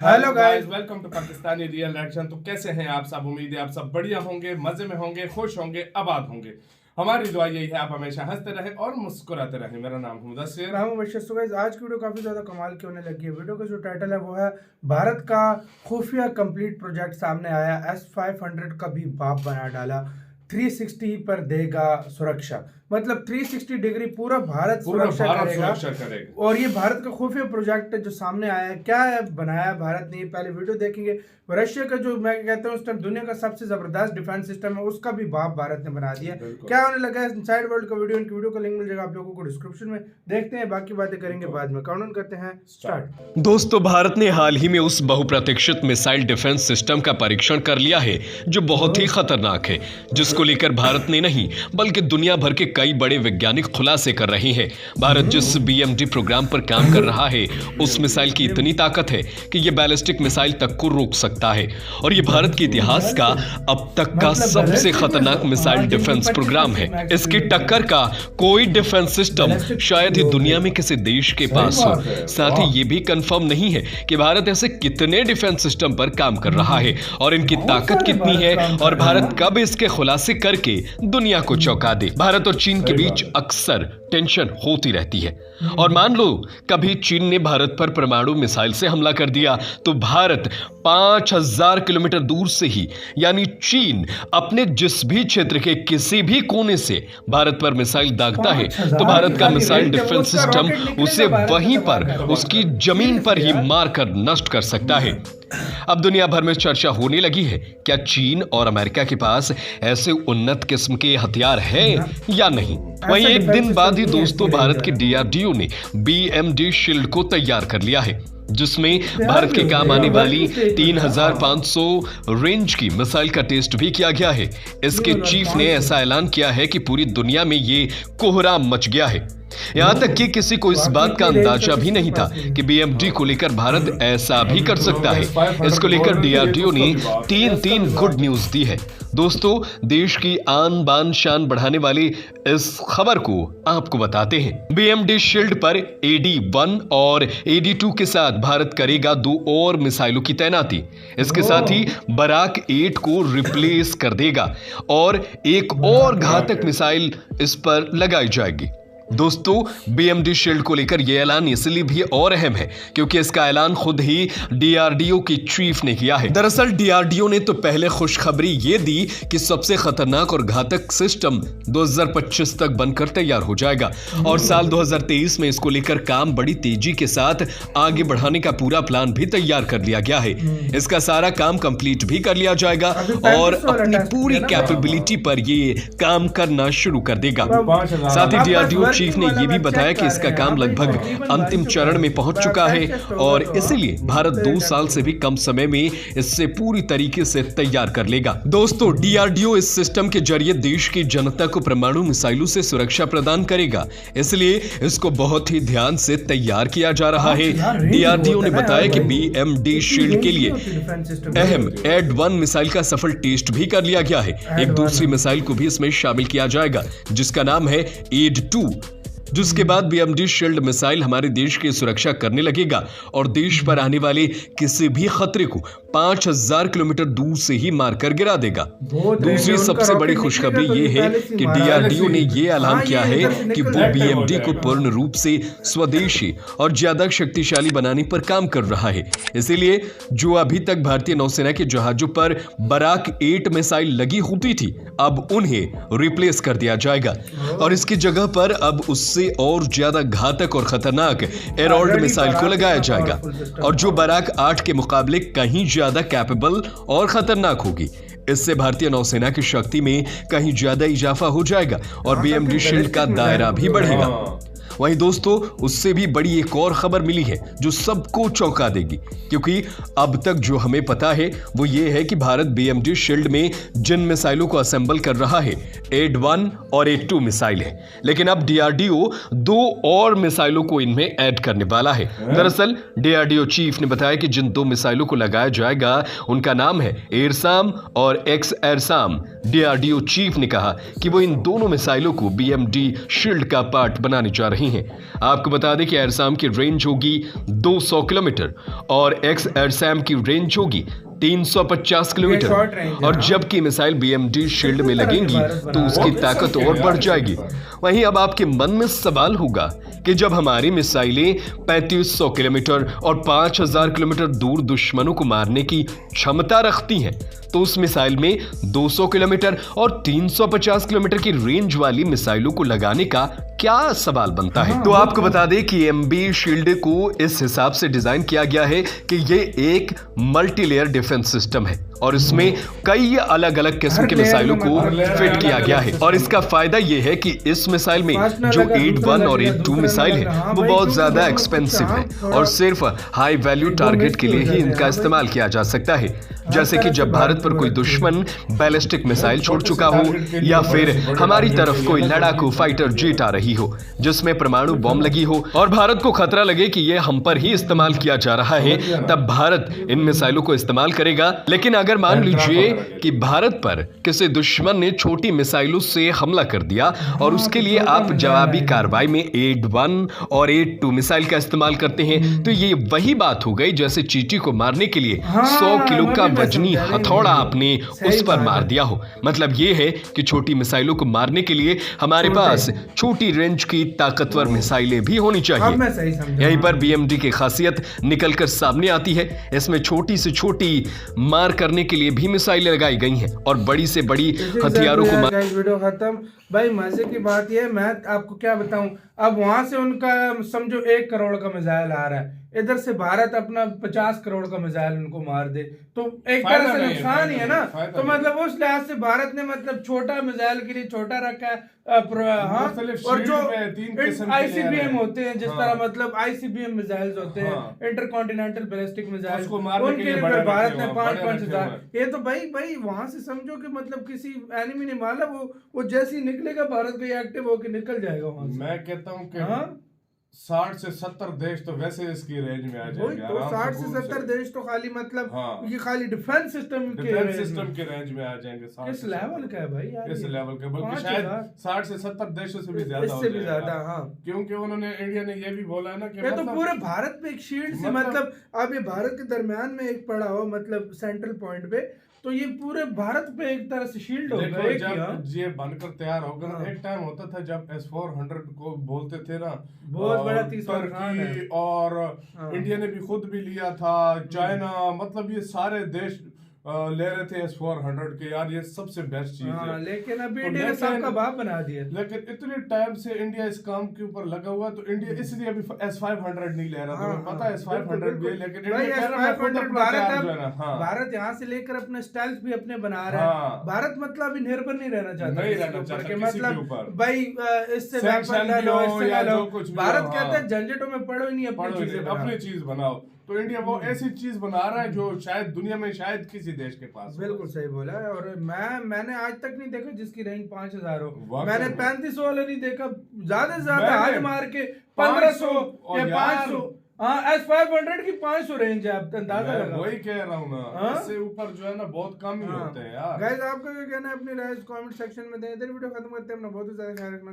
Hello guys, welcome to Pakistani real action. तो कैसे हैं आप सब? उम्मीद है आप सब बढ़िया होंगे, मजे में होंगे, खुश होंगे, आबाद होंगे। हमारी दुआ यही है आप हमेशा हंसते रहें और मुस्कुराते रहें। मेरा नाम है मुदस्सिर। मैं हूं बशीर। तो गाइस, आज की वीडियो काफ़ी ज़्यादा कमाल की होने लगी है। वीडियो का जो टाइटल है वो है भारत का खुफिया कंप्लीट प्रोजेक्ट सामने आया, S-500 का भी बाप बना डाला, 360 पर देगा सुरक्षा। मतलब 360 डिग्री पूरा भारत सुरक्षा करेगा। और ये भारत का खुफिया प्रोजेक्ट जो सामने आया है, क्या है बनाया भारत ने, ये पहले वीडियो देखेंगे। रशिया का जो मैं कहता हूँ उस टाइम दुनिया का सबसे जबरदस्त डिफेंस सिस्टम है, उसका भी बाप भारत ने बना दिया। क्या होने लगा है इनसाइड वर्ल्ड का वीडियो, इनकी वीडियो का लिंक मिल जाएगा आप लोगों को डिस्क्रिप्शन में। देखते हैं, बाकी बातें करेंगे बाद में। काउंट करते हैं, स्टार्ट। दोस्तों, भारत ने हाल ही में उस बहुप्रतीक्षित मिसाइल डिफेंस सिस्टम का परीक्षण कर लिया है जो बहुत ही खतरनाक है, जिसको लेकर भारत ने नहीं बल्कि दुनिया भर के कई बड़े वैज्ञानिक खुलासे कर रहे हैं। भारत जिस BMD प्रोग्राम पर काम कर रहा है, उस मिसाइल की इतनी ताकत है कि यह बैलिस्टिक मिसाइल तक को रोक सकता है, और ये भारत के इतिहास का अब तक का सबसे खतरनाक मिसाइल डिफेंस प्रोग्राम है। इसकी टक्कर का कोई डिफेंस सिस्टम शायद ही दुनिया में किसी देश के पास हो। साथ ही ये भी कंफर्म नहीं है कि भारत ऐसे कितने डिफेंस सिस्टम पर काम कर रहा है और इनकी ताकत कितनी है, और भारत कब इसके खुलासे करके दुनिया को चौंका दे। भारत और चीन के बीच अक्सर टेंशन होती रहती है, और मान लो कभी चीन ने भारत पर परमाणु मिसाइल से हमला कर दिया तो भारत 5000 किलोमीटर दूर से ही, यानी चीन अपने जिस भी क्षेत्र के किसी भी कोने से भारत पर मिसाइल दागता है तो भारत का मिसाइल डिफेंस सिस्टम उसे वहीं पर उसकी जमीन पर ही मारकर नष्ट कर सकता है। अब दुनिया भर में चर्चा होने लगी है, क्या चीन और अमेरिका के पास ऐसे उन्नत किस्म के हथियार हैं या नहीं। वहीं एक दिन बाद ही दोस्तों भारत के DRDO ने BMD शील्ड को तैयार कर लिया है, जिसमें भारत के काम आने वाली 3500 रेंज की मिसाइल का टेस्ट भी किया गया है। इसके चीफ ने ऐसा ऐलान किया है कि पूरी दुनिया में ये कोहराम मच गया है। यहां तक कि किसी को इस बात का अंदाजा भी नहीं था कि BMD को लेकर भारत ऐसा भी कर सकता है। इसको लेकर DRDO ने तीन गुड न्यूज दी है। दोस्तों, देश की आन बान शान बढ़ाने वाली इस खबर को आपको बताते हैं। BMD शील्ड पर AD-1 और AD-2 के साथ भारत करेगा 2 और मिसाइलों की तैनाती। इसके साथ ही बराक 8 को रिप्लेस कर देगा और एक और घातक मिसाइल इस पर लगाई जाएगी। दोस्तों, BMD शील्ड को लेकर यह ऐलान इसलिए भी और अहम है क्योंकि इसका ऐलान खुद ही DRDO की चीफ ने किया है। दरअसल DRDO ने तो पहले खुशखबरी ये दी कि सबसे खतरनाक और घातक सिस्टम 2025 तक बनकर तैयार हो जाएगा, और साल 2023 में इसको लेकर काम बड़ी तेजी के साथ आगे बढ़ाने का पूरा प्लान भी तैयार कर लिया गया है। इसका सारा काम कंप्लीट भी कर लिया जाएगा और अपनी पूरी कैपेबिलिटी पर ये काम करना शुरू कर देगा। साथ ही DRDO चीफ ने यह भी बताया कि इसका काम लगभग अंतिम चरण में पहुंच चुका है, और इसीलिए भारत 2 साल से भी कम समय में इससे पूरी तरीके से तैयार कर लेगा। दोस्तों, DRDO इस सिस्टम के जरिए देश की जनता को परमाणु मिसाइलों से सुरक्षा प्रदान करेगा, इसलिए इसको बहुत ही ध्यान से तैयार किया जा रहा है। DRDO ने बताया कि BMD शील्ड के लिए अहम AD-1 मिसाइल का सफल टेस्ट भी कर लिया गया है। एक दूसरी मिसाइल को भी इसमें शामिल किया जाएगा जिसका नाम है AD-2, जिसके बाद BMD शील्ड मिसाइल हमारे देश की सुरक्षा करने लगेगा और देश पर आने वाले किसी भी खतरे को 5000 किलोमीटर दूर से ही मारकर गिरा देगा। दूसरी सबसे बड़ी खुशखबरी ये है कि DRDO ने ये ऐलान किया है कि वो BMD को पूर्ण रूप से स्वदेशी और ज्यादा शक्तिशाली बनाने पर काम कर रहा है। इसीलिए जो अभी तक भारतीय नौसेना के जहाजों पर बराक 8 मिसाइल लगी होती थी, अब उन्हें रिप्लेस कर दिया जाएगा और इसकी जगह पर अब उससे और ज्यादा घातक और खतरनाक एरोल्ड मिसाइल को लगाया जाएगा, और जो बराक 8 के मुकाबले कहीं ज्यादा कैपेबल और खतरनाक होगी। इससे भारतीय नौसेना की शक्ति में कहीं ज्यादा इजाफा हो जाएगा और BMD शील्ड का दायरा भी बढ़ेगा। वहीं दोस्तों, उससे भी बड़ी एक और खबर मिली है जो सबको चौंका देगी, क्योंकि अब तक जो हमें पता है वो ये है कि भारत BMD शील्ड में जिन मिसाइलों को असेंबल कर रहा है AD-1 और AD-2 मिसाइल है, लेकिन अब DRDO 2 और मिसाइलों को इनमें ऐड करने वाला है। दरअसल DRDO चीफ ने बताया कि जिन 2 मिसाइलों को लगाया जाएगा उनका नाम है एरसाम और एक्स-एरसाम। DRDO चीफ ने कहा कि वो इन दोनों मिसाइलों को BMD शील्ड का पार्ट बनाने जा रहे रहे हैं। आपको बता दें कि एयरसाम की रेंज होगी 200 किलोमीटर और एक्स एयरसाम की रेंज होगी 350 किलोमीटर और जबकि मिसाइल BMD शील्ड में लगेंगी तो उसकी ताकत और बढ़ जाएगी। वहीं अब आपके मन में सवाल होगा कि जब हमारी मिसाइलें 3500 किलोमीटर और 5000 किलोमीटर दूर दुश्मनों को मारने की क्षमता रखती हैं तो उस मिसाइल में 200 किलोमीटर और 350 किलोमीटर की रेंज वाली मिसाइलों को लगाने का क्या सवाल बनता है। तो आपको बता दें कि MB शील्ड को इस हिसाब से डिजाइन किया गया है कि ये एक मल्टी लेयर डिफेंस सिस्टम है और इसमें कई अलग अलग किस्म के मिसाइलों को फिट किया गया है। और इसका फायदा यह है कि इस मिसाइल में जो 8-1 और 8-2 मिसाइल है वो बहुत ज्यादा एक्सपेंसिव है और सिर्फ हाई वैल्यू टारगेट के लिए ही इनका इस्तेमाल किया जा सकता है। जैसे कि जब भारत पर कोई दुश्मन बैलिस्टिक मिसाइल छोड़ चुका हो या फिर हमारी तरफ कोई लड़ाकू फाइटर जेट आ रही हो जिसमें परमाणु बॉम्ब लगी हो और भारत को खतरा लगे कि यह हम पर ही इस्तेमाल किया जा रहा है, तब भारत इन मिसाइलों को इस्तेमाल करेगा। लेकिन अगर मान लीजिए कि भारत पर किसी दुश्मन ने छोटी मिसाइलों से हमला कर दिया और उसके लिए आप जवाबी कार्रवाई में 8-1 और 8-2 मिसाइल का इस्तेमाल करते हैं तो ये वही बात हो गई जैसे चींटी को मारने के लिए 100 किलो का वजनी हथौड़ा आपने उस पर मार दिया हो। मतलब ये है कि छोटी मिसाइलों को मारने के लिए हमारे पास छोटी रेंज की ताकतवर मिसाइलें भी होनी चाहिए। यहीं पर BMD की खासियत निकलकर सामने आती है। इसमें छोटी से छोटी मार करने के लिए भी मिसाइलें लगाई गई हैं और बड़ी से बड़ी हथियारों को वीडियो खत्म। भाई मजे की बात ये, मैं आपको क्या बताऊं, अब वहां से उनका समझो 1 करोड़ का मिसाइल आ रहा है, इधर से भारत अपना 50 करोड़ का मिसाइल उनको मार दे तो एक तरह से नुकसान ही है ना। तो मतलब उस लिहाज से भारत ने मतलब छोटा मिसाइल के लिए छोटा रखा है। हाँ, और जो ICBM होते हैं जिस तरह मतलब ICBM मिसाइल्स होते हैं, इंटरकॉन्टिनेंटल बैलिस्टिक मिसाइल, उनके लिए भारत ने 5-5 हजार। ये तो भाई वहां से समझो कि मतलब किसी एनिमी ने मारा वो जैसे ही निकलेगा भारत को एक्टिव होकर निकल जाएगा वहां से। मैं कहता हूँ कि 60 से 70 देश तो वैसे इसकी रेंज में आ जाएंगे। तो 60 से 70 देश तो खाली मतलब ये खाली डिफेंस सिस्टम के रेंज में आ जाएंगे। किस लेवल का है भाई यार, इस लेवल का, बल्कि शायद 60 से 70 देशों से भी ज्यादा, इससे भी ज्यादा। हाँ, क्योंकि उन्होंने इंडिया ने ये भी बोला है ना कि तो पूरे भारत पे एक शील्ड से मतलब अब ये भारत के दरमियान में एक पड़ा हो मतलब सेंट्रल पॉइंट पे, तो ये पूरे भारत पे एक तरह से शील्ड होगा। जब ये बनकर तैयार होगा, एक टाइम होता था जब S-400 को बोलते थे ना, बहुत बड़ा तीसरा तुर्की और इंडिया ने भी खुद भी लिया था, चाइना, मतलब ये सारे देश ले रहे थे S-400 के, यार ये सबसे बेस्ट चीज है। लेकिन अभी इंडिया ने सबका बाप बना दिया। लेकिन इतने टाइम से इंडिया इस काम के ऊपर लगा हुआ, तो इंडिया इसलिए अभी S-500 नहीं ले रहा। तुम्हें पता है S-500 भी है, लेकिन भारत यहाँ से लेकर अपने स्टाइल्स भी अपने बना रहा है। भारत मतलब अभी निर्भर नहीं रहना चाहता, मतलब भाई इससे भारत कहता है झंझटों में पड़ो ही नहीं, अपनी चीज बनाओ। तो इंडिया वो ऐसी चीज बना रहा है जो शायद दुनिया में शायद किसी देश के पास। बिल्कुल सही बोला है। और मैंने आज तक नहीं देखा जिसकी रेंज 5000 हो। मैंने 3500 वाले नहीं देखा, ज्यादा से ज्यादा हाथ मार के 1500 या 500। हाँ, S-500 की 500 रेंज है, आप अंदाजा लगा। वही कह रहा हूँ ना, इससे ऊपर जो है ना बहुत कम ही होते हैं यार। गाइस, आपका क्या कहना है अपनी राय कमेंट सेक्शन में दें। इधर वीडियो खत्म करते हैं, अपना बहुत ही ज्यादा ख्याल रखना।